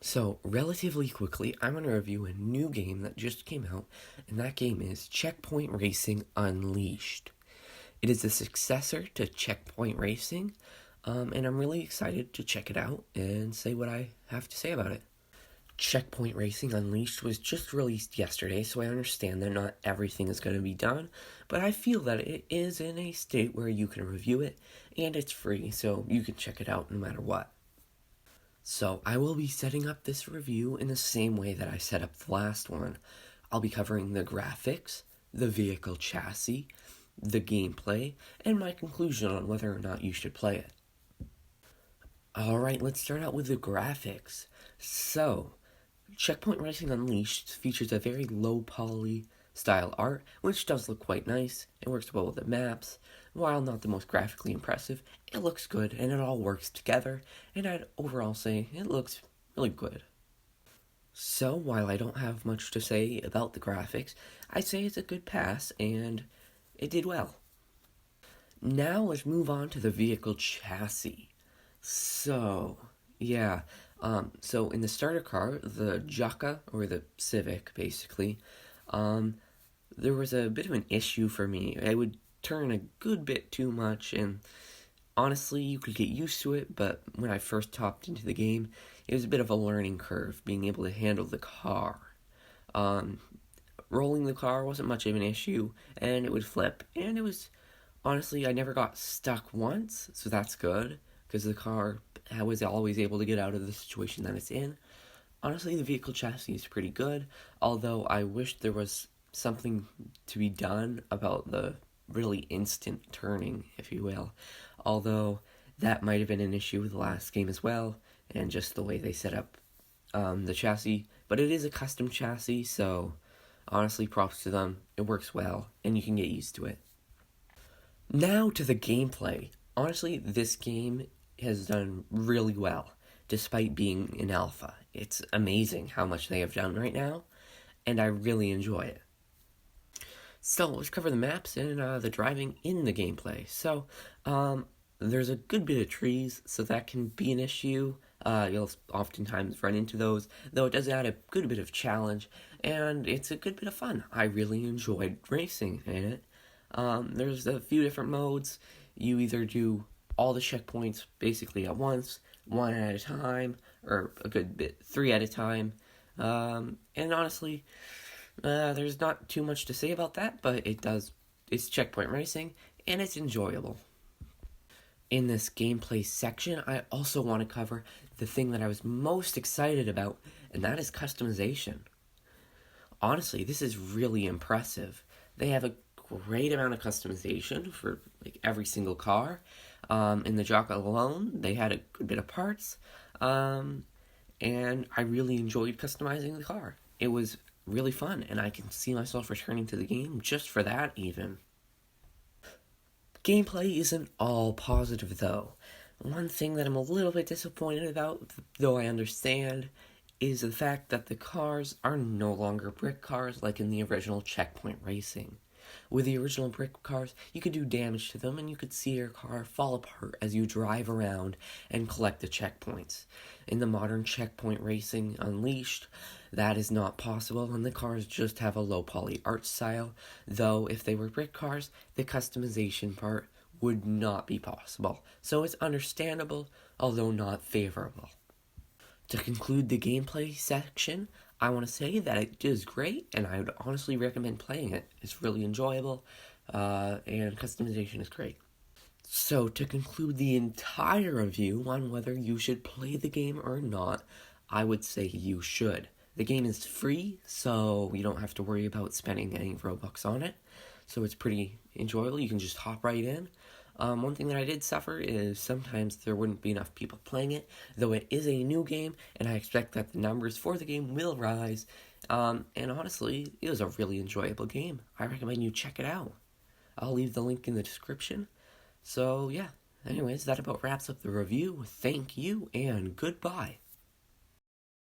So, relatively quickly, I'm going to review a new game that just came out, and that game is Checkpoint Racing Unleashed. It is the successor to Checkpoint Racing, and I'm really excited to check it out and say what I have to say about it. Checkpoint Racing Unleashed was just released yesterday, so I understand that not everything is going to be done, but I feel that it is in a state where you can review it, and it's free, so you can check it out no matter what. So, I will be setting up this review in the same way that I set up the last one. I'll be covering the graphics, the vehicle chassis, the gameplay, and my conclusion on whether or not you should play it. Alright, let's start out with the graphics. So, Checkpoint Racing Unleashed features a very low poly style art, which does look quite nice. It works well with the maps. While not the most graphically impressive, it looks good and it all works together, and I'd overall say it looks really good. So, while I don't have much to say about the graphics, I'd say it's a good pass and it did well. Now let's move on to the vehicle chassis. So in the starter car, the Jaka, or the Civic, basically, there was a bit of an issue for me. I would turn a good bit too much, and honestly, you could get used to it, but when I first hopped into the game, it was a bit of a learning curve, being able to handle the car. Rolling the car wasn't much of an issue, and it would flip, and it was, honestly, I never got stuck once, so that's good, because the car was always able to get out of the situation that it's in. Honestly, the vehicle chassis is pretty good, although I wish there was something to be done about the really instant turning, if you will. Although that might have been an issue with the last game as well, and just the way they set up the chassis. But it is a custom chassis, so honestly, props to them. It works well, and you can get used to it. Now to the gameplay. Honestly, this game has done really well, despite being in alpha. It's amazing how much they have done right now, and I really enjoy it. So, let's cover the maps and the driving in the gameplay. So, there's a good bit of trees, so that can be an issue. You'll oftentimes run into those, though it does add a good bit of challenge, and it's a good bit of fun. I really enjoyed racing in it. There's a few different modes. You either do all the checkpoints basically at once, one at a time, or a good bit, 3 at a time. And honestly, there's not too much to say about that, but it's checkpoint racing, and it's enjoyable. In this gameplay section, I also want to cover the thing that I was most excited about, and that is customization. Honestly, this is really impressive. They have a great amount of customization for every single car. In the Jaka alone, they had a good bit of parts, and I really enjoyed customizing the car. It was really fun, and I can see myself returning to the game just for that, even. Gameplay isn't all positive, though. One thing that I'm a little bit disappointed about, though I understand, is the fact that the cars are no longer brick cars like in the original Checkpoint Racing. With the original brick cars, you could do damage to them and you could see your car fall apart as you drive around and collect the checkpoints. In the modern Checkpoint Racing Unleashed, that is not possible, and the cars just have a low poly art style, though if they were brick cars, the customization part would not be possible. So it's understandable, although not favorable. To conclude the gameplay section, I want to say that it is great, and I would honestly recommend playing it. It's really enjoyable, and customization is great. So, to conclude the entire review on whether you should play the game or not, I would say you should. The game is free, so you don't have to worry about spending any Robux on it. So it's pretty enjoyable. You can just hop right in. One thing that I did suffer is sometimes there wouldn't be enough people playing it, though it is a new game, and I expect that the numbers for the game will rise. And honestly, it was a really enjoyable game. I recommend you check it out. I'll leave the link in the description. So, yeah. Anyways, that about wraps up the review. Thank you, and goodbye.